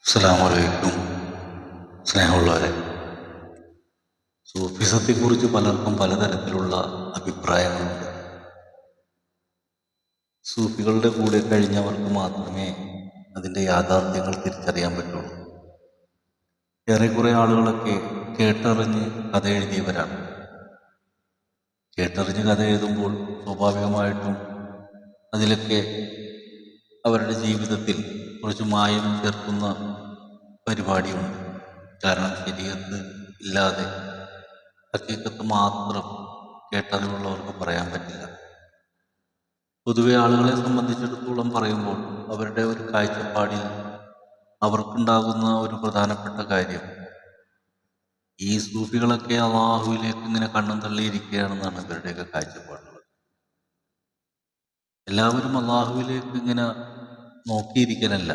അസ്സലാമു സ്നേഹമുള്ളവരെ, സൂഫിസത്തെക്കുറിച്ച് പലർക്കും പലതരത്തിലുള്ള അഭിപ്രായങ്ങളുണ്ട്. സൂഫികളുടെ കൂടെ കഴിഞ്ഞവർക്ക് മാത്രമേ അതിൻ്റെ യാഥാർത്ഥ്യങ്ങൾ തിരിച്ചറിയാൻ പറ്റുള്ളൂ. ഏറെക്കുറെ ആളുകളൊക്കെ കേട്ടറിഞ്ഞ് കഥ എഴുതിയവരാണ്. കേട്ടറിഞ്ഞ് കഥ എഴുതുമ്പോൾ സ്വാഭാവികമായിട്ടും അതിലൊക്കെ അവരുടെ ജീവിതത്തിൽ കുറച്ച് മായം ചേർക്കുന്ന പരിപാടിയുണ്ട്. കാരണം ശരീരത്ത് ഇല്ലാതെ ഹക്കീക്കത്ത് മാത്രം കേട്ടറിവുള്ളവർക്ക് പറയാൻ പറ്റില്ല. പൊതുവെ ആളുകളെ സംബന്ധിച്ചിടത്തോളം പറയുമ്പോൾ അവരുടെ ഒരു കാഴ്ചപ്പാടിൽ അവർക്കുണ്ടാകുന്ന ഒരു പ്രധാനപ്പെട്ട കാര്യം, ഈ സൂഫികളൊക്കെ അള്ളാഹുവിലേക്ക് ഇങ്ങനെ കണ്ണും തള്ളിയിരിക്കുകയാണെന്നാണ് ഇവരുടെയൊക്കെ കാഴ്ചപ്പാടുകൾ. എല്ലാവരും അള്ളാഹുവിലേക്ക് ഇങ്ങനെ നോക്കിയിരിക്കാനല്ല.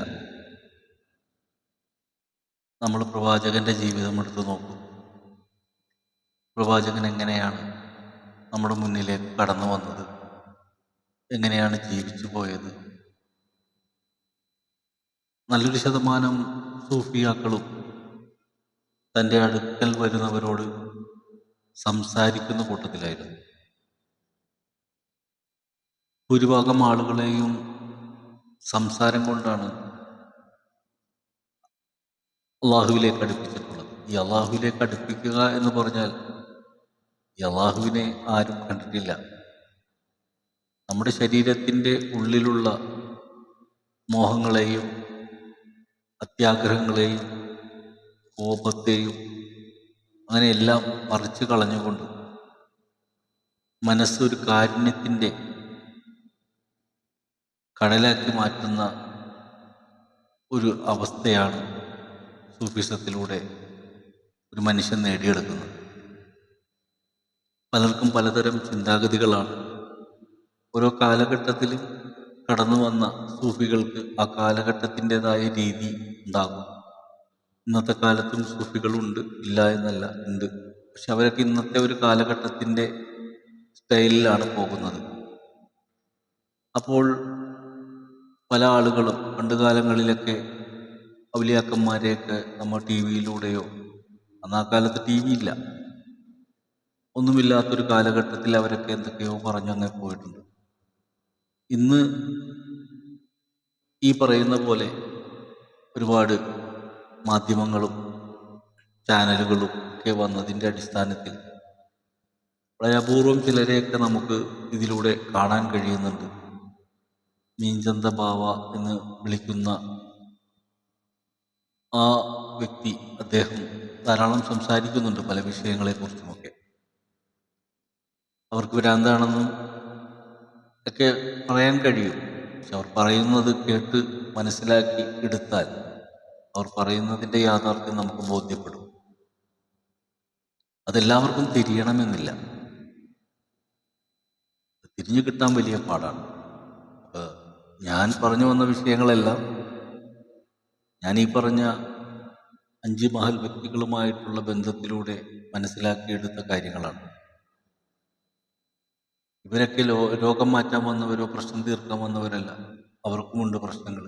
നമ്മൾ പ്രവാചകന്റെ ജീവിതം എടുത്ത് നോക്കും. പ്രവാചകൻ എങ്ങനെയാണ് നമ്മുടെ മുന്നിലേക്ക് കടന്നു വന്നത്, എങ്ങനെയാണ് ജീവിച്ചു പോയത്. നല്ലൊരു ശതമാനം സൂഫിയാക്കളും തൻ്റെ അടുക്കൽ വരുന്നവരോട് സംസാരിക്കുന്ന കൂട്ടത്തിലായിരുന്നു. ഭൂരിഭാഗം ആളുകളെയും സംസാരം കൊണ്ടാണ് അള്ളാഹുവിലേക്ക് അടുപ്പിച്ചിട്ടുള്ളത്. ഈ അള്ളാഹുവിലേക്ക് അടുപ്പിക്കുക എന്ന് പറഞ്ഞാൽ ഈ അള്ളാഹുവിനെ ആരും കണ്ടിട്ടില്ല. നമ്മുടെ ശരീരത്തിൻ്റെ ഉള്ളിലുള്ള മോഹങ്ങളെയും അത്യാഗ്രഹങ്ങളെയും കോപത്തെയും അങ്ങനെയെല്ലാം മറിച്ച് കളഞ്ഞുകൊണ്ട് മനസ്സൊരു കാരുണ്യത്തിൻ്റെ കടലാക്കി മാറ്റുന്ന ഒരു അവസ്ഥയാണ് സൂഫിസത്തിലൂടെ ഒരു മനുഷ്യൻ നേടിയെടുക്കുന്നത്. പലർക്കും പലതരം ചിന്താഗതികളാണ്. ഓരോ കാലഘട്ടത്തിലും കടന്നു വന്ന സൂഫികൾക്ക് ആ കാലഘട്ടത്തിൻ്റെതായ രീതി ഉണ്ടാകും. ഇന്നത്തെ കാലത്തും സൂഫികളുണ്ട്, ഇല്ല എന്നല്ല, ഉണ്ട്. പക്ഷെ അവരൊക്കെ ഇന്നത്തെ ഒരു കാലഘട്ടത്തിൻ്റെ സ്റ്റൈലിലാണ് പോകുന്നത്. അപ്പോൾ പല ആളുകളും പണ്ടുകാലങ്ങളിലൊക്കെ ഔലിയാക്കന്മാരെയൊക്കെ നമ്മൾ ടി വിയിലൂടെയോ, അന്ന് ആ കാലത്ത് ടി വി ഇല്ല, ഒന്നുമില്ലാത്തൊരു കാലഘട്ടത്തിൽ അവരൊക്കെ എന്തൊക്കെയോ പറഞ്ഞങ്ങനെ പോയിട്ടുണ്ട്. ഇന്ന് ഈ പറയുന്ന പോലെ ഒരുപാട് മാധ്യമങ്ങളും ചാനലുകളും ഒക്കെ വന്നതിൻ്റെ അടിസ്ഥാനത്തിൽ വളരെ അപൂർവം ചിലരെയൊക്കെ നമുക്ക് ഇതിലൂടെ കാണാൻ കഴിയുന്നുണ്ട്. മീൻചന്ത ബാവ എന്ന് വിളിക്കുന്ന ആ വ്യക്തി, അദ്ദേഹം ധാരാളം സംസാരിക്കുന്നുണ്ട് പല വിഷയങ്ങളെക്കുറിച്ചുമൊക്കെ. അവർക്ക് ഭ്രാന്താണെന്നും ഒക്കെ പറയാൻ കഴിയും. പക്ഷെ അവർ പറയുന്നത് കേട്ട് മനസ്സിലാക്കി എടുത്താൽ അവർ പറയുന്നതിൻ്റെ യാഥാർത്ഥ്യം നമുക്ക് ബോധ്യപ്പെടും. അതെല്ലാവർക്കും തിരിയണമെന്നില്ല. തിരിഞ്ഞു കിട്ടാൻ വലിയ പാടാണ്. ഞാൻ പറഞ്ഞു വന്ന വിഷയങ്ങളെല്ലാം ഞാൻ ഈ പറഞ്ഞ 5 മഹൽ വ്യക്തികളുമായിട്ടുള്ള ബന്ധത്തിലൂടെ മനസ്സിലാക്കിയെടുത്ത കാര്യങ്ങളാണ്. ഇവരൊക്കെ രോഗം മാറ്റാൻ വന്നവരോ പ്രശ്നം തീർക്കാൻ വന്നവരല്ല. അവർക്കുമുണ്ട് പ്രശ്നങ്ങൾ.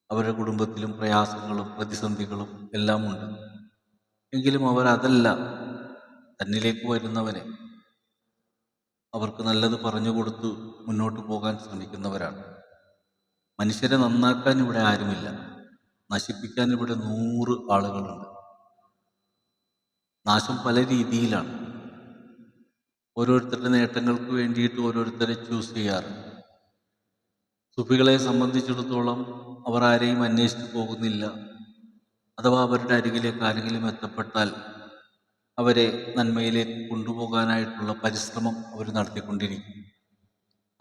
അവരുടെ കുടുംബത്തിലും പ്രയാസങ്ങളും പ്രതിസന്ധികളും എല്ലാം ഉണ്ട്. എങ്കിലും അവരതല്ല, തന്നിലേക്ക് വരുന്നവനെ അവർക്ക് നല്ലത് പറഞ്ഞു കൊടുത്ത് മുന്നോട്ട് പോകാൻ ശ്രമിക്കുന്നവരാണ്. മനുഷ്യരെ നന്നാക്കാൻ ഇവിടെ ആരുമില്ല, നശിപ്പിക്കാൻ ഇവിടെ 100 ആളുകളുണ്ട്. നാശം പല രീതിയിലാണ്. ഓരോരുത്തരുടെ നേട്ടങ്ങൾക്ക് വേണ്ടിയിട്ട് ഓരോരുത്തരെ ചൂസ് ചെയ്യാറുണ്ട്. സുഫികളെ സംബന്ധിച്ചിടത്തോളം അവർ ആരെയും അന്വേഷിച്ച് പോകുന്നില്ല. അഥവാ അവരുടെ അരികിലേക്ക് ആരെങ്കിലും എത്തപ്പെട്ടാൽ അവരെ നന്മയിലേക്ക് കൊണ്ടുപോകാനായിട്ടുള്ള പരിശ്രമം അവർ നടത്തിക്കൊണ്ടിരിക്കും.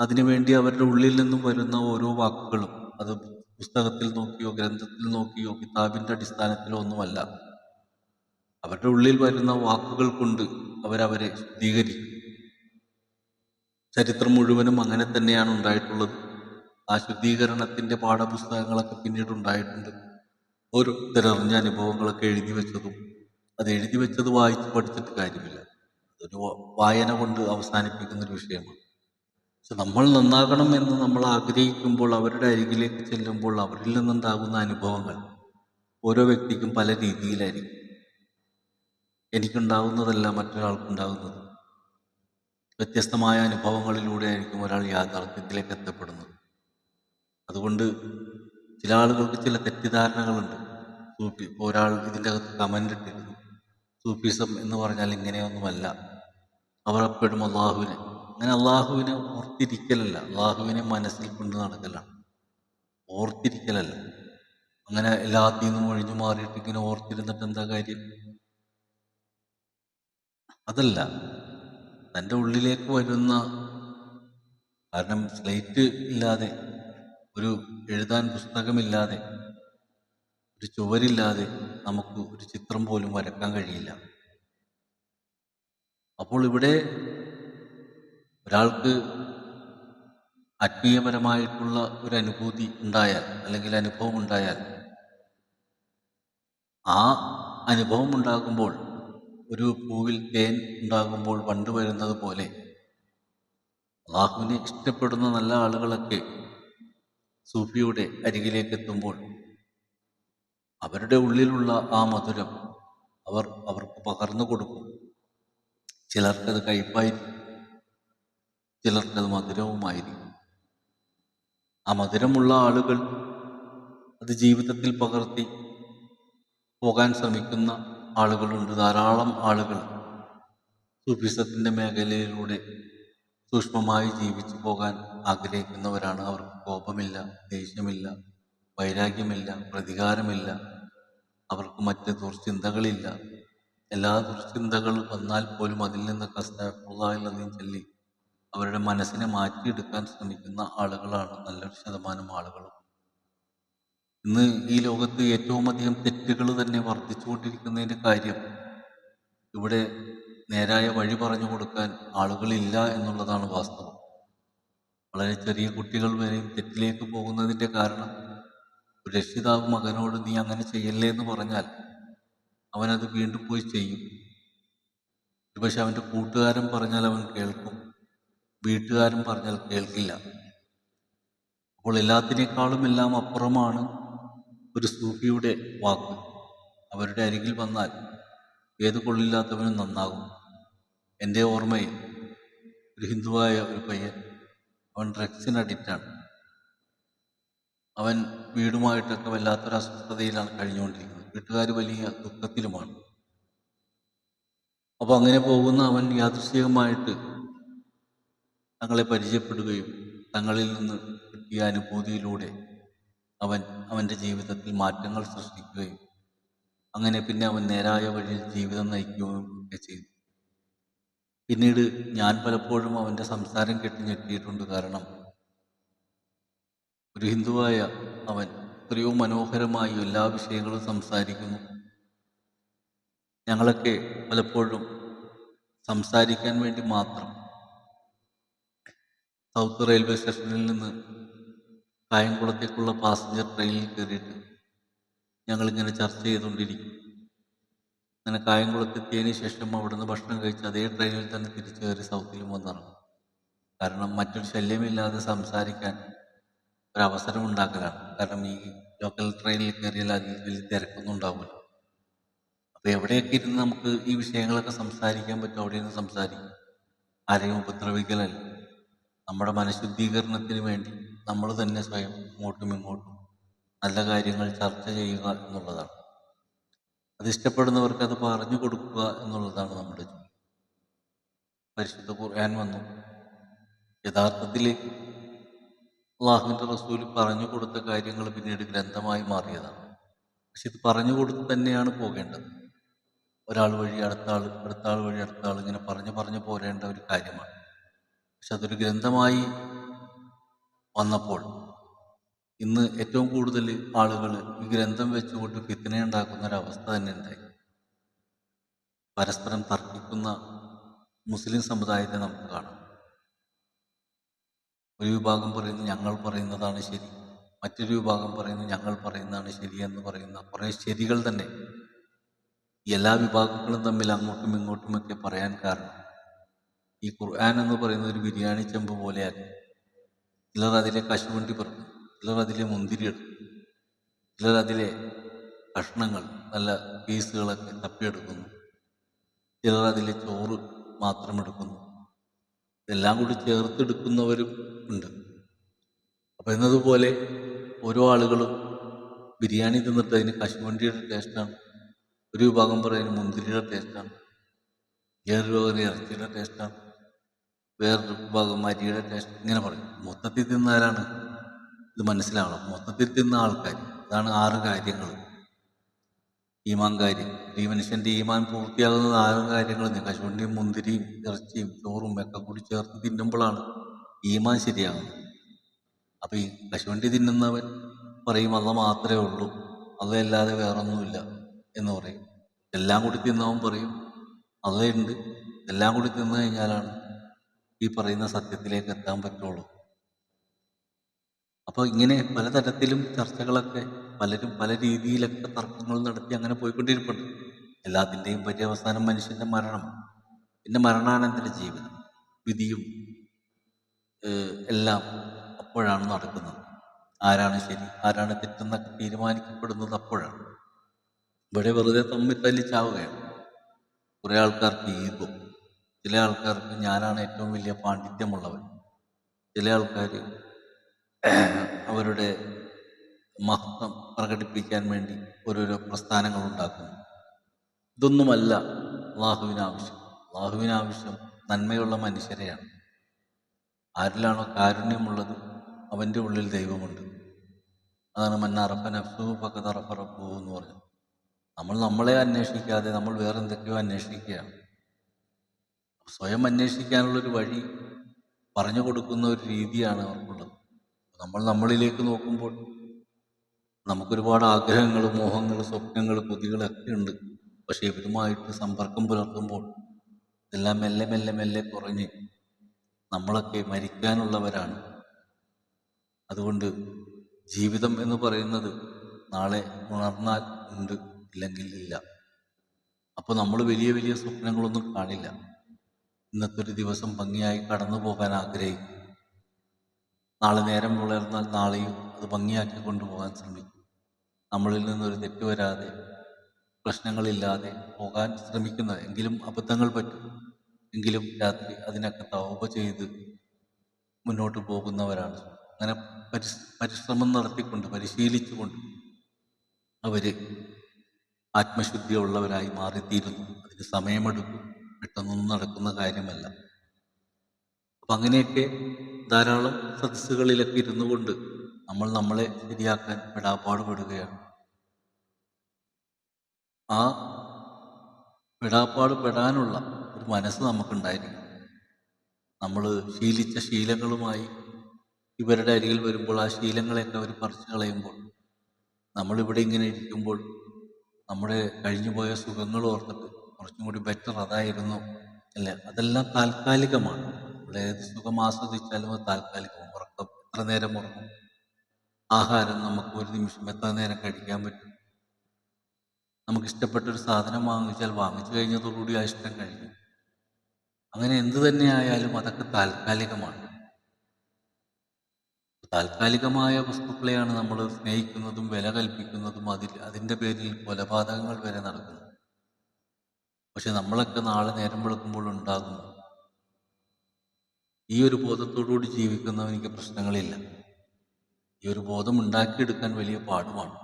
അതിനുവേണ്ടി അവരുടെ ഉള്ളിൽ നിന്നും വരുന്ന ഓരോ വാക്കുകളും, അത് പുസ്തകത്തിൽ നോക്കിയോ ഗ്രന്ഥത്തിൽ നോക്കിയോ കിതാബിൻ്റെ അടിസ്ഥാനത്തിലോ ഒന്നുമല്ല, അവരുടെ ഉള്ളിൽ വരുന്ന വാക്കുകൾ കൊണ്ട് അവരവരെ ശുദ്ധീകരിക്കും. ചരിത്രം മുഴുവനും അങ്ങനെ തന്നെയാണ് ഉണ്ടായിട്ടുള്ളത്. ആ ശുദ്ധീകരണത്തിൻ്റെ പാഠപുസ്തകങ്ങളൊക്കെ പിന്നീട് ഉണ്ടായിട്ടുണ്ട്. ഓരോരുത്തരറിഞ്ഞ അനുഭവങ്ങളൊക്കെ എഴുതി വെച്ചതും അത് എഴുതി വെച്ചത് വായിച്ച് പഠിച്ചിട്ട് കാര്യമില്ല. അതൊരു വായന കൊണ്ട് അവസാനിപ്പിക്കുന്ന ഒരു വിഷയമാണ്. പക്ഷെ നമ്മൾ നന്നാകണം എന്ന് നമ്മൾ ആഗ്രഹിക്കുമ്പോൾ അവരുടെ അരികിലേക്ക് ചെല്ലുമ്പോൾ അവരിൽ നിന്നുണ്ടാകുന്ന അനുഭവങ്ങൾ ഓരോ വ്യക്തിക്കും പല രീതിയിലായിരിക്കും. എനിക്കുണ്ടാകുന്നതല്ല മറ്റൊരാൾക്കുണ്ടാകുന്നത്. വ്യത്യസ്തമായ അനുഭവങ്ങളിലൂടെ ആയിരിക്കും ഒരാൾ യാഥാർത്ഥ്യത്തിലേക്ക് എത്തപ്പെടുന്നത്. അതുകൊണ്ട് ചില ആളുകൾക്ക് ചില തെറ്റിദ്ധാരണകളുണ്ട്. ഇപ്പോൾ ഒരാൾ ഇതിൻ്റെ അകത്ത് കമൻ്റ് ഇട്ടിരുന്നു, സൂഫിസം എന്ന് പറഞ്ഞാൽ ഇങ്ങനെയൊന്നുമല്ല, അവർ എപ്പോഴും അള്ളാഹുവിനെ, അങ്ങനെ അള്ളാഹുവിനെ ഓർത്തിരിക്കലല്ല, അള്ളാഹുവിനെ മനസ്സിൽ കൊണ്ട് നടക്കലാണ്, ഓർത്തിരിക്കലല്ല. അങ്ങനെ എല്ലാത്തിൽ നിന്നും ഒഴിഞ്ഞു മാറിയിട്ട് ഇങ്ങനെ ഓർത്തിരുന്നിട്ട് എന്താ കാര്യം? അതല്ല, തൻ്റെ ഉള്ളിലേക്ക് വരുന്ന, കാരണം സ്ലേറ്റ് ഇല്ലാതെ, ഒരു എഴുതാൻ പുസ്തകമില്ലാതെ, ഒരു ചുവരില്ലാതെ നമുക്ക് ഒരു ചിത്രം പോലും വരക്കാൻ കഴിയില്ല. അപ്പോൾ ഇവിടെ ഒരാൾക്ക് ആത്മീയപരമായിട്ടുള്ള ഒരു അനുഭൂതി ഉണ്ടായാൽ, അല്ലെങ്കിൽ അനുഭവം ഉണ്ടായാൽ, ആ അനുഭവം ഉണ്ടാകുമ്പോൾ, ഒരു പൂവിൽ തേൻ ഉണ്ടാകുമ്പോൾ വണ്ട് വരുന്നത് പോലെ അള്ളാഹുവിനെ ഇഷ്ടപ്പെടുന്ന നല്ല ആളുകളൊക്കെ സൂഫിയുടെ അരികിലേക്ക് എത്തുമ്പോൾ അവരുടെ ഉള്ളിലുള്ള ആ മധുരം അവർക്ക് പകർന്നു കൊടുക്കും. ചിലർക്കത് കയ്പായിരിക്കും, ചിലർക്കത് മധുരവുമായിരിക്കും. ആ മധുരമുള്ള ആളുകൾ അത് ജീവിതത്തിൽ പകർത്തി പോകാൻ ശ്രമിക്കുന്ന ആളുകളുണ്ട്. ധാരാളം ആളുകൾ സൂഫിസത്തിൻ്റെ മേഖലയിലൂടെ സൂക്ഷ്മമായി ജീവിച്ചു പോകാൻ ആഗ്രഹിക്കുന്നവരാണ്. അവർക്ക് കോപമില്ല, ദേഷ്യമില്ല, വൈരാഗ്യമില്ല, പ്രതികാരമില്ല, അവർക്ക് മറ്റ് ദുർചിന്തകളില്ല. എല്ലാ ദുർചിന്തകൾ വന്നാൽ പോലും അതിൽ നിന്നൊക്കെ അസ്തഗ്ഫിറുല്ലാഹ് ചൊല്ലി അവരുടെ മനസ്സിനെ മാറ്റിയെടുക്കാൻ ശ്രമിക്കുന്ന ആളുകളാണ് നല്ലൊരു ശതമാനം ആളുകളും. ഇന്ന് ഈ ലോകത്ത് ഏറ്റവും അധികം തെറ്റുകൾ തന്നെ വർദ്ധിച്ചുകൊണ്ടിരിക്കുന്നതിൻ്റെ കാര്യം ഇവിടെ നേരായ വഴി പറഞ്ഞു കൊടുക്കാൻ ആളുകളില്ല എന്നുള്ളതാണ് വാസ്തവം. വളരെ ചെറിയ കുട്ടികൾ വരെയും തെറ്റിലേക്ക് പോകുന്നതിൻ്റെ കാരണം ഒരു രക്ഷിതാവ് മകനോട് നീ അങ്ങനെ ചെയ്യല്ലേ എന്ന് പറഞ്ഞാൽ അവനത് വീണ്ടും പോയി ചെയ്യും. ഒരുപക്ഷെ അവൻ്റെ കൂട്ടുകാരൻ പറഞ്ഞാൽ അവൻ കേൾക്കും, വീട്ടുകാരൻ പറഞ്ഞാൽ കേൾക്കില്ല. അപ്പോൾ എല്ലാത്തിനേക്കാളും എല്ലാം അപ്പുറമാണ് ഒരു സൂഫിയുടെ വാക്ക്. അവരുടെ അരികിൽ വന്നാൽ ഏത് കൊള്ളില്ലാത്തവനും നന്നാകും. എൻ്റെ ഓർമ്മയിൽ ഒരു ഹിന്ദുവായ ഒരു പയ്യൻ, അവൻ ഡ്രഗ്സിന് അഡിക്റ്റാണ്. അവൻ വീടുമായിട്ടൊക്കെ വല്ലാത്തൊരു അസ്വസ്ഥതയിലാണ് കഴിഞ്ഞുകൊണ്ടിരിക്കുന്നത്. വീട്ടുകാർ വലിയ ദുഃഖത്തിലുമാണ്. അപ്പോൾ അങ്ങനെ പോകുന്ന അവൻ യാദൃശ്ചികമായിട്ട് തങ്ങളെ പരിചയപ്പെടുകയും തങ്ങളിൽ നിന്ന് കിട്ടിയ അനുഭൂതിയിലൂടെ അവൻ്റെ ജീവിതത്തിൽ മാറ്റങ്ങൾ സൃഷ്ടിക്കുകയും അങ്ങനെ പിന്നെ അവൻ നേരായ വഴിയിൽ ജീവിതം നയിക്കുകയും ഒക്കെ ചെയ്തു. പിന്നീട് ഞാൻ പലപ്പോഴും അവൻ്റെ സംസാരം കേട്ട് ഞെട്ടിയിട്ടുണ്ട്. കാരണം ഒരു ഹിന്ദുവായ അവൻ എത്രയോ മനോഹരമായി എല്ലാ വിഷയങ്ങളും സംസാരിക്കുന്നു. ഞങ്ങളൊക്കെ പലപ്പോഴും സംസാരിക്കാൻ വേണ്ടി മാത്രം സൗത്ത് റെയിൽവേ സ്റ്റേഷനിൽ നിന്ന് കായംകുളത്തേക്കുള്ള പാസഞ്ചർ ട്രെയിനിൽ കയറിയിട്ട് ഞങ്ങളിങ്ങനെ ചർച്ച ചെയ്തുകൊണ്ടിരിക്കും. അങ്ങനെ കായംകുളത്തെത്തിയതിന് ശേഷം അവിടുന്ന് ഭക്ഷണം കഴിച്ച് അതേ ട്രെയിനിൽ തന്നെ തിരിച്ചു കയറി സൗത്തിലും വന്നിറങ്ങും. കാരണം മറ്റൊരു ശല്യമില്ലാതെ സംസാരിക്കാൻ ഒരവസരം ഉണ്ടാക്കലാണ്. കാരണം ഈ ലോക്കൽ ട്രെയിനിൽ കയറിയാൽ അതിൽ വലിയ തിരക്കൊന്നും ഉണ്ടാവില്ല. അപ്പോൾ എവിടെയൊക്കെ ഇരുന്ന് നമുക്ക് ഈ വിഷയങ്ങളൊക്കെ സംസാരിക്കാൻ പറ്റും അവിടെ നിന്ന് സംസാരിക്കും. ആരെയും ഉപദ്രവിക്കലല്ല. നമ്മുടെ മനഃശുദ്ധീകരണത്തിന് വേണ്ടി നമ്മൾ തന്നെ സ്വയം അങ്ങോട്ടും ഇങ്ങോട്ടും നല്ല കാര്യങ്ങൾ ചർച്ച ചെയ്യുക എന്നുള്ളതാണ്. അത് ഇഷ്ടപ്പെടുന്നവർക്ക് അത് പറഞ്ഞു കൊടുക്കുക എന്നുള്ളതാണ് നമ്മുടെ ജോലി. പരിശുദ്ധ ഖുർആൻ വന്നു. യഥാർത്ഥത്തിൽ അള്ളാഹുവിൻ്റെ റസൂൽ പറഞ്ഞു കൊടുത്ത കാര്യങ്ങൾ പിന്നീട് ഗ്രന്ഥമായി മാറിയതാണ്. പക്ഷെ ഇത് പറഞ്ഞു കൊടുത്ത് തന്നെയാണ് പോകേണ്ടത്. ഒരാൾ വഴി അടുത്ത ആൾ വഴി അടുത്ത ആൾ ഇങ്ങനെ പറഞ്ഞു പോരേണ്ട ഒരു കാര്യമാണ്. പക്ഷെ അതൊരു ഗ്രന്ഥമായി വന്നപ്പോൾ ഇന്ന് ഏറ്റവും കൂടുതൽ ആളുകൾ ഈ ഗ്രന്ഥം വെച്ചുകൊണ്ട് ഫിത്നയുണ്ടാക്കുന്ന ഒരവസ്ഥ തന്നെ ഉണ്ടായി. പരസ്പരം തർക്കിക്കുന്ന മുസ്ലിം സമുദായത്തെ നമുക്ക് കാണാം. ഒരു വിഭാഗം പറയുന്നത് ഞങ്ങൾ പറയുന്നതാണ് ശരി, മറ്റൊരു വിഭാഗം പറയുന്നു ഞങ്ങൾ പറയുന്നതാണ് ശരിയെന്ന് പറയുന്ന കുറേ ശരികൾ തന്നെ എല്ലാ വിഭാഗങ്ങളും തമ്മിൽ അങ്ങോട്ടും ഇങ്ങോട്ടുമൊക്കെ പറയാൻ കാരണം ഈ ഖുർആൻ എന്ന് പറയുന്ന ഒരു ബിരിയാണി ചെമ്പ് പോലെയാണ്. ചിലർ അതിലെ കശുവണ്ടി പറക്കും, ചിലർ അതിലെ മുന്തിരി എടുക്കും, ചിലർ അതിലെ കഷ്ണങ്ങൾ നല്ല പീസുകളൊക്കെ തപ്പിയെടുക്കുന്നു, ചിലർ അതിലെ ചോറ് മാത്രം എടുക്കുന്നു, ഇതെല്ലാം കൂടി ചേർത്തെടുക്കുന്നവരും ഉണ്ട്. അപ്പം എന്നതുപോലെ ഓരോ ആളുകളും ബിരിയാണി തിന്നിട്ട് അതിന് കശുവണ്ടിയുടെ ടേസ്റ്റാണ്, ഒരു വിഭാഗം പറയുന്നത് മുന്തിരിയുടെ ടേസ്റ്റാണ്, വേറൊരു വിഭാഗം ഇറച്ചിയുടെ ടേസ്റ്റാണ്, വേറൊരു വിഭാഗം അരിയുടെ ടേസ്റ്റ്, ഇങ്ങനെ പറയും. മൊത്തത്തിൽ തിന്നാലാണ് ഇത് മനസ്സിലാവണം. മൊത്തത്തിൽ തിന്ന ആൾക്കാർ, അതാണ് 6 കാര്യങ്ങൾ. ഈമാൻ കാര്യം, ഈ മനുഷ്യൻ്റെ ഈമാൻ പൂർത്തിയാകുന്നത് 6 കാര്യങ്ങൾ. കശുവണ്ടിയും മുന്തിരിയും ഇറച്ചിയും ചോറും ഒക്കെ കൂടി ചേർത്ത് തിന്നുമ്പോഴാണ് ഈമാൻ ശരിയാകുന്നത്. അപ്പം ഈ കശുവണ്ടി തിന്നുന്നവൻ പറയും അള്ള മാത്രമേ ഉള്ളൂ, അള്ളയല്ലാതെ വേറൊന്നുമില്ല എന്ന് പറയും. എല്ലാം കൂടി തിന്നവൻ പറയും അള്ളയുണ്ട്, എല്ലാം കൂടി തിന്നു കഴിഞ്ഞാലാണ് ഈ പറയുന്ന സത്യത്തിലേക്ക് എത്താൻ പറ്റുള്ളൂ. അപ്പോൾ ഇങ്ങനെ പലതരത്തിലും ചർച്ചകളൊക്കെ പലരും പല രീതിയിലൊക്കെ തർക്കങ്ങൾ നടത്തി അങ്ങനെ പോയിക്കൊണ്ടിരിപ്പുണ്ട്. എല്ലാത്തിൻ്റെയും പര്യവസാനം മനുഷ്യൻ്റെ മരണം, പിന്നെ മരണാനന്തര ജീവിതം, വിധിയും എല്ലാം അപ്പോഴാണ് നടക്കുന്നത്. ആരാണ് ശരി ആരാണ് തെറ്റെന്നൊക്കെ തീരുമാനിക്കപ്പെടുന്നത് അപ്പോഴാണ്. ഇവിടെ വെറുതെ തമ്മിൽ തല്ലിച്ചാവുകയാണ്. കുറേ ആൾക്കാർക്ക് ഈഗോ, ചില ആൾക്കാർക്ക് ഞാനാണ് ഏറ്റവും വലിയ പാണ്ഡിത്യമുള്ളവൻ, ചില ആൾക്കാർ അവരുടെ മഹത്വം പ്രകടിപ്പിക്കാൻ വേണ്ടി ഓരോരോ പ്രസ്ഥാനങ്ങൾ ഉണ്ടാക്കുന്നു. ഇതൊന്നുമല്ല അള്ളാഹുവിനാവശ്യം. അള്ളാഹുവിനാവശ്യം നന്മയുള്ള മനുഷ്യരെയാണ്. ആരിലാണോ കാരുണ്യമുള്ളത് അവൻ്റെ ഉള്ളിൽ ദൈവമുണ്ട്. അതാണ് മന്നറഫ നഫ്സുഹു ഫഖദ് അറഫ റബ്ബുഹു എന്ന് പറഞ്ഞത്. നമ്മൾ നമ്മളെ അന്വേഷിക്കാതെ നമ്മൾ വേറെ എന്തൊക്കെയോ അന്വേഷിക്കുകയാണ്. സ്വയം അന്വേഷിക്കാനുള്ളൊരു വഴി പറഞ്ഞു കൊടുക്കുന്ന ഒരു രീതിയാണ് അവർക്കുള്ളത്. നമ്മൾ നമ്മളിലേക്ക് നോക്കുമ്പോൾ നമുക്കൊരുപാട് ആഗ്രഹങ്ങൾ, മോഹങ്ങൾ, സ്വപ്നങ്ങൾ, കൊതികളൊക്കെ ഉണ്ട്. പക്ഷേ ഇവരുമായിട്ട് സമ്പർക്കം പുലർത്തുമ്പോൾ ഇതെല്ലാം മെല്ലെ മെല്ലെ മെല്ലെ കുറഞ്ഞ് നമ്മളൊക്കെ മരിക്കാനുള്ളവരാണ്. അതുകൊണ്ട് ജീവിതം എന്ന് പറയുന്നത് നാളെ ഉണർന്നാൽ ഉണ്ട്, ഇല്ലെങ്കിൽ ഇല്ല. അപ്പോൾ നമ്മൾ വലിയ വലിയ സ്വപ്നങ്ങളൊന്നും കാണില്ല. ഇന്നത്തെ ഒരു ദിവസം ഭംഗിയായി കടന്നു പോകാൻ ആഗ്രഹിക്കും. നാളെ നേരം പുലർന്നാൽ നാളെയും അത് ഭംഗിയാക്കി കൊണ്ടുപോകാൻ ശ്രമിക്കും. നമ്മളിൽ നിന്നൊരു തെറ്റ് വരാതെ, പ്രശ്നങ്ങളില്ലാതെ പോകാൻ ശ്രമിക്കുന്നത്. എങ്കിലും അബദ്ധങ്ങൾ പറ്റും, എങ്കിലും രാത്രി അതിനൊക്കെ തൗബ ചെയ്ത് മുന്നോട്ട് പോകുന്നവരാണ്. അങ്ങനെ പരിശ്രമം നടത്തിക്കൊണ്ട് പരിശീലിച്ചുകൊണ്ട് അവർ ആത്മശുദ്ധിയുള്ളവരായി മാറിത്തീരുന്നു. അതിന് സമയമെടുക്കും, പെട്ടെന്നൊന്നും നടക്കുന്ന കാര്യമല്ല. അപ്പം അങ്ങനെയൊക്കെ ധാരാളം സദസ്സുകളിലൊക്കെ ഇരുന്നു കൊണ്ട് നമ്മൾ നമ്മളെ ശരിയാക്കാൻ പെടാപ്പാടുപെടുകയാണ്. ആ പെടാപ്പാട് പെടാനുള്ള ഒരു മനസ്സ് നമുക്കുണ്ടായിരിക്കും. നമ്മൾ ശീലിച്ച ശീലങ്ങളുമായി ഇവരുടെ അരികിൽ വരുമ്പോൾ ആ ശീലങ്ങളെയൊക്കെ അവർ പറിച്ചു കളയുമ്പോൾ നമ്മളിവിടെ ഇങ്ങനെ ഇരിക്കുമ്പോൾ നമ്മുടെ കഴിഞ്ഞുപോയ സുഖങ്ങൾ ഓർത്തിട്ട് കുറച്ചും കൂടി ബെറ്റർ അതായിരുന്നു അല്ലേ, അതെല്ലാം താൽക്കാലികമാണ്. നമ്മൾ ഏത് സുഖം ആസ്വദിച്ചാലും അത് താൽക്കാലികമാണ്. ഉറക്കം എത്ര നേരം ഉറങ്ങും, ആഹാരം നമുക്ക് ഒരു നിമിഷം എത്ര നേരം കഴിക്കാൻ പറ്റും, നമുക്കിഷ്ടപ്പെട്ടൊരു സാധനം വാങ്ങിച്ചാൽ വാങ്ങിച്ചു കഴിഞ്ഞതോടുകൂടി ആ ഇഷ്ടം കഴിഞ്ഞു. അങ്ങനെ എന്തു തന്നെ ആയാലും അതൊക്കെ താൽക്കാലികമാണ്. താൽക്കാലികമായ വസ്തുക്കളെയാണ് നമ്മൾ സ്നേഹിക്കുന്നതും വില കൽപ്പിക്കുന്നതും, അതിൻ്റെ പേരിൽ കൊലപാതകങ്ങൾ വരെ നടക്കുന്നു. പക്ഷെ നമ്മളൊക്കെ നാളെ നേരം വെളുക്കുമ്പോൾ ഉണ്ടാകുന്നു. ഈ ഒരു ബോധത്തോടുകൂടി ജീവിക്കുന്നവനിക്ക് പ്രശ്നങ്ങളില്ല. ഈ ഒരു ബോധം ഉണ്ടാക്കിയെടുക്കാൻ വലിയ പാടുമാണ്.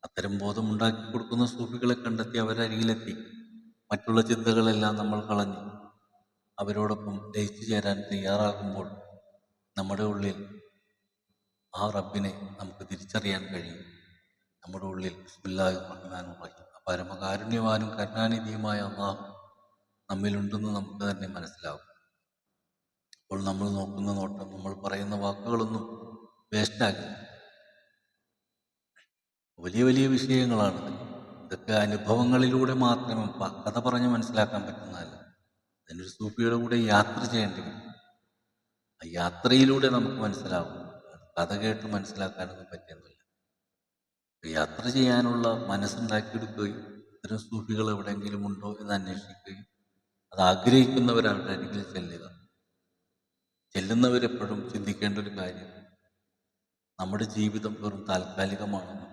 അത്തരം ബോധം ഉണ്ടാക്കി കൊടുക്കുന്ന സൂഫികളെ കണ്ടെത്തി അവരരികിലെത്തി മറ്റുള്ള ചിന്തകളെല്ലാം നമ്മൾ കളഞ്ഞ് അവരോടൊപ്പം ലയിച്ചു ചേരാൻ തയ്യാറാകുമ്പോൾ നമ്മുടെ ഉള്ളിൽ ആ റബ്ബിനെ നമുക്ക് തിരിച്ചറിയാൻ കഴിയും. നമ്മുടെ ഉള്ളിൽ ബിസ്മില്ലാഹിർ റഹ്മാനിർ റഹീം, പരമകാരുണ്യവാനും കരുണാനിധിയുമായ അല്ലാഹു നമ്മിലുണ്ടെന്ന് നമുക്ക് തന്നെ മനസ്സിലാവും. അപ്പോൾ നമ്മൾ നോക്കുന്ന നോട്ടം, നമ്മൾ പറയുന്ന വാക്കുകളൊന്നും വേസ്റ്റാകില്ല. വലിയ വലിയ വിഷയങ്ങളാണ് ഇതൊക്കെ. അനുഭവങ്ങളിലൂടെ മാത്രമേ കഥ പറഞ്ഞ് മനസ്സിലാക്കാൻ പറ്റുന്നതല്ല. അതിനൊരു സൂഫിയുടെ കൂടെ യാത്ര ചെയ്യേണ്ടി വരും. ആ യാത്രയിലൂടെ നമുക്ക് മനസ്സിലാവും. കഥ കേട്ട് മനസ്സിലാക്കാനൊന്നും പറ്റിയൊന്നുമില്ല. യാത്ര ചെയ്യാനുള്ള മനസ്സുണ്ടാക്കിയെടുക്കുകയും ഇത്തരം സൂഫികൾ എവിടെയെങ്കിലും ഉണ്ടോ എന്ന് അന്വേഷിക്കുകയും അത് ആഗ്രഹിക്കുന്നവരവരുടെ അരികിൽ ചെല്ലുക. ചെല്ലുന്നവരെപ്പോഴും ചിന്തിക്കേണ്ട ഒരു കാര്യം, നമ്മുടെ ജീവിതം വെറും താൽക്കാലികമാണെന്നും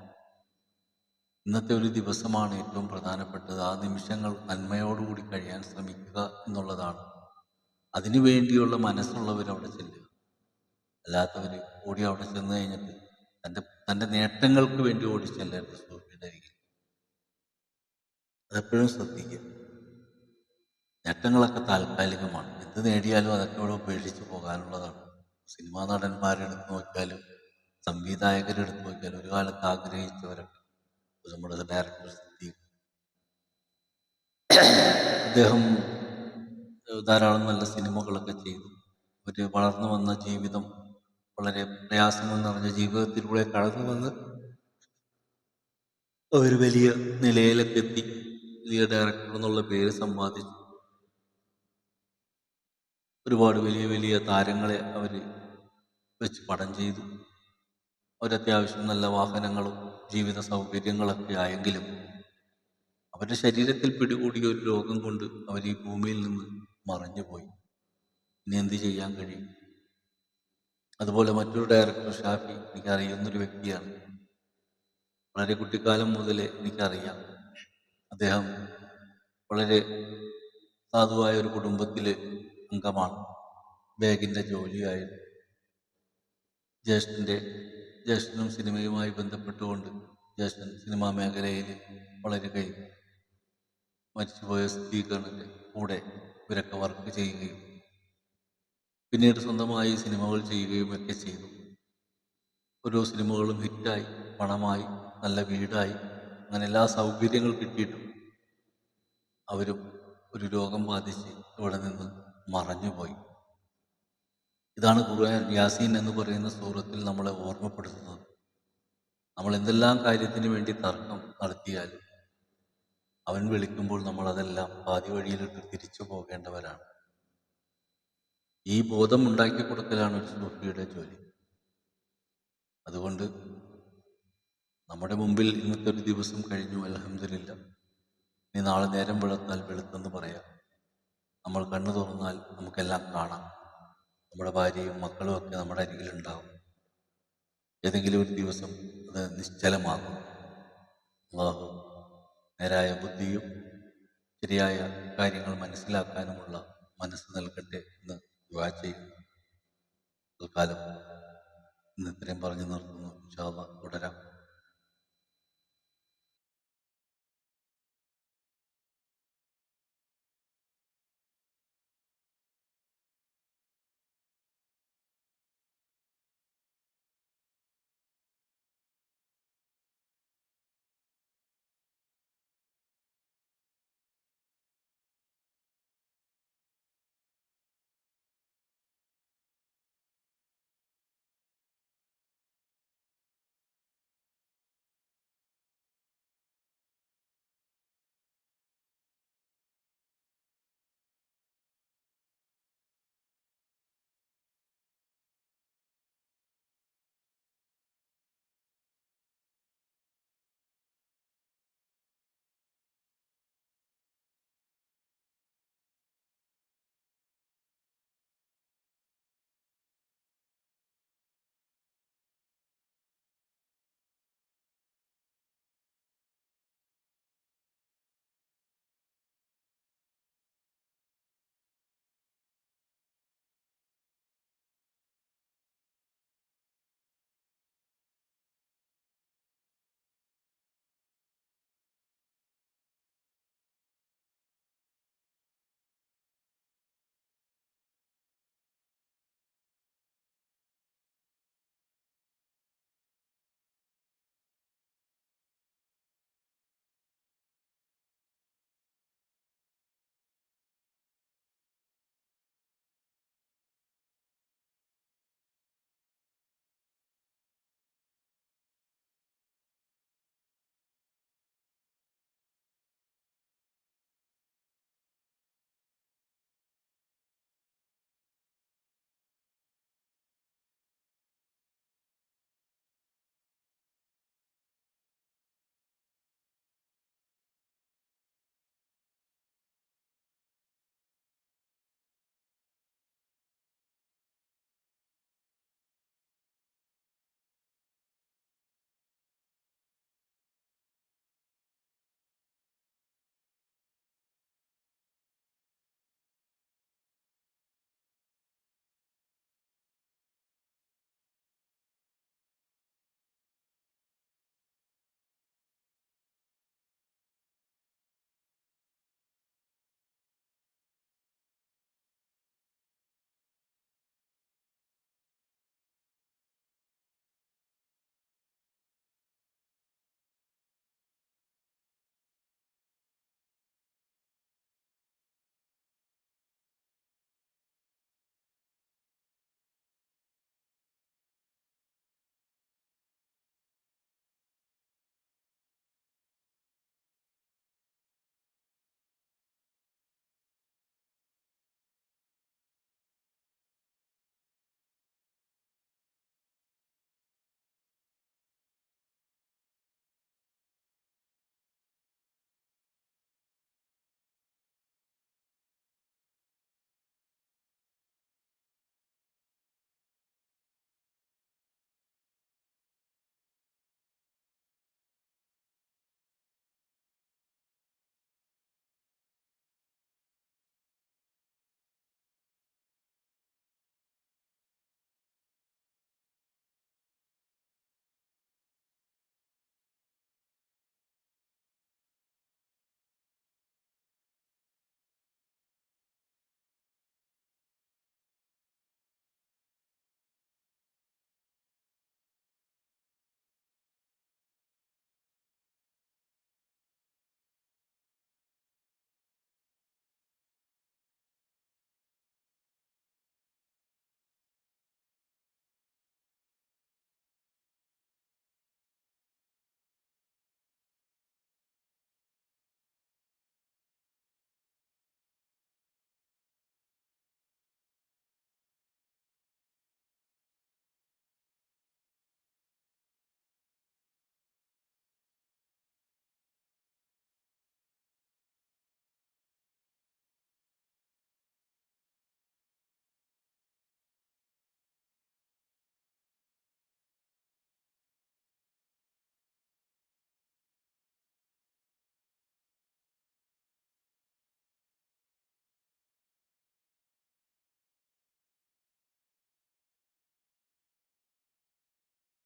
ഇന്നത്തെ ഒരു ദിവസമാണ് ഏറ്റവും പ്രധാനപ്പെട്ടത്. ആ നിമിഷങ്ങൾ നന്മയോടുകൂടി കഴിയാൻ ശ്രമിക്കുക എന്നുള്ളതാണ്. അതിനു വേണ്ടിയുള്ള മനസ്സുള്ളവർ അവിടെ ചെല്ലുക. അല്ലാത്തവർ ഓടി അവിടെ ചെന്ന് കഴിഞ്ഞിട്ട് തൻ്റെ നേട്ടങ്ങൾക്ക് വേണ്ടി ഓടി ചെല്ലരുത് സൂഫിയുടെ അരികിൽ. അതെപ്പോഴും ശ്രദ്ധിക്കുക. നേട്ടങ്ങളൊക്കെ താൽക്കാലികമാണ്. എന്ത് നേടിയാലും അതൊക്കെ ഇവിടെ ഉപേക്ഷിച്ച് പോകാനുള്ളതാണ്. സിനിമാ നടന്മാരെടുത്ത് നോക്കിയാലും സംവിധായകരെടുത്ത് നോക്കിയാലും ഒരു കാലത്ത് ആഗ്രഹിച്ചവരൊക്കെ, നമ്മുടെ ഡയറക്ടർ സിദ്ദീഖ്, അദ്ദേഹം ധാരാളം നല്ല സിനിമകളൊക്കെ ചെയ്തു. ഒരു വളർന്നു വന്ന ജീവിതം, വളരെ പ്രയാസങ്ങൾ നിറഞ്ഞ ജീവിതത്തിലൂടെ കടന്നു വന്ന് ഒരു വലിയ നിലയിലൊക്കെ എത്തി. വലിയ ഡയറക്ടർ എന്നുള്ള പേര് സമ്പാദിച്ചു. ഒരുപാട് വലിയ വലിയ താരങ്ങളെ അവർ വെച്ച് പടം ചെയ്തു. അവരത്യാവശ്യം നല്ല വാഹനങ്ങളും ജീവിത സൗകര്യങ്ങളൊക്കെ ആയെങ്കിലും അവരുടെ ശരീരത്തിൽ പിടികൂടിയ ഒരു രോഗം കൊണ്ട് അവർ ഈ ഭൂമിയിൽ നിന്ന് മറഞ്ഞുപോയി. ഇനി എന്ത് ചെയ്യാൻ കഴിയും? അതുപോലെ മറ്റൊരു ഡയറക്ടർ ഷാഫി, എനിക്കറിയുന്നൊരു വ്യക്തിയാണ്. വളരെ കുട്ടിക്കാലം മുതലേ എനിക്കറിയാം. അദ്ദേഹം വളരെ സാധുവായ ഒരു കുടുംബത്തിലെ അംഗമാണ്. ബാഗിൻ്റെ ജോലിയായിരുന്നു. ജ്യേഷ്ഠനും സിനിമയുമായി ബന്ധപ്പെട്ടുകൊണ്ട് ജ്യേഷ്ഠൻ സിനിമാ മേഖലയിൽ വളരുകയും മരിച്ചുപോയ സിദ്ദീഖിന്റെ കൂടെ ഇവരൊക്കെ വർക്ക് ചെയ്യുകയും പിന്നീട് സ്വന്തമായി സിനിമകൾ ചെയ്യുകയും ഒക്കെ ചെയ്തു. ഓരോ സിനിമകളും ഹിറ്റായി, പണമായി, നല്ല വീടായി, അങ്ങനെ എല്ലാ സൗകര്യങ്ങൾ കിട്ടിയിട്ടും അവരും ഒരു രോഗം ബാധിച്ച് ഇവിടെ നിന്ന് മറഞ്ഞുപോയി. ഇതാണ് ഖുർആൻ യാസീൻ എന്ന് പറയുന്ന സൂറത്തിൽ നമ്മളെ ഓർമ്മപ്പെടുത്തുന്നത്. നമ്മൾ എന്തെല്ലാം കാര്യത്തിന് വേണ്ടി തർക്കം നടത്തിയാലും അവൻ വിളിക്കുമ്പോൾ നമ്മൾ അതെല്ലാം പാതി വഴിയിലിട്ട് തിരിച്ചു പോകേണ്ടവരാണ്. ഈ ബോധം ഉണ്ടാക്കി കൊടുക്കലാണ് ഒരു സൂഫിയുടെ ജോലി. അതുകൊണ്ട് നമ്മുടെ മുമ്പിൽ ഇന്നത്തെ ഒരു ദിവസം കഴിഞ്ഞു, അൽഹംദുലില്ലാ. ഇനി നാളെ നേരം വെളുത്താൽ വെളുത്തെന്ന് പറയാം. നമ്മൾ കണ്ണു തുറന്നാൽ നമുക്കെല്ലാം കാണാം. നമ്മുടെ ഭാര്യയും മക്കളും ഒക്കെ നമ്മുടെ അരികിലുണ്ടാവും. ഏതെങ്കിലും ഒരു ദിവസം അത് നിശ്ചലമാകും. അല്ലാഹു നേരായ ബുദ്ധിയും ശരിയായ കാര്യങ്ങൾ മനസ്സിലാക്കാനുമുള്ള മനസ്സ് നൽകട്ടെ എന്ന് ദുആ ചെയ്യുന്നു. തൽക്കാലം ഇന്ന് ഇത്രയും പറഞ്ഞു നിർത്തുന്നു. ഇൻഷാ അല്ലാഹ് തുടരാം.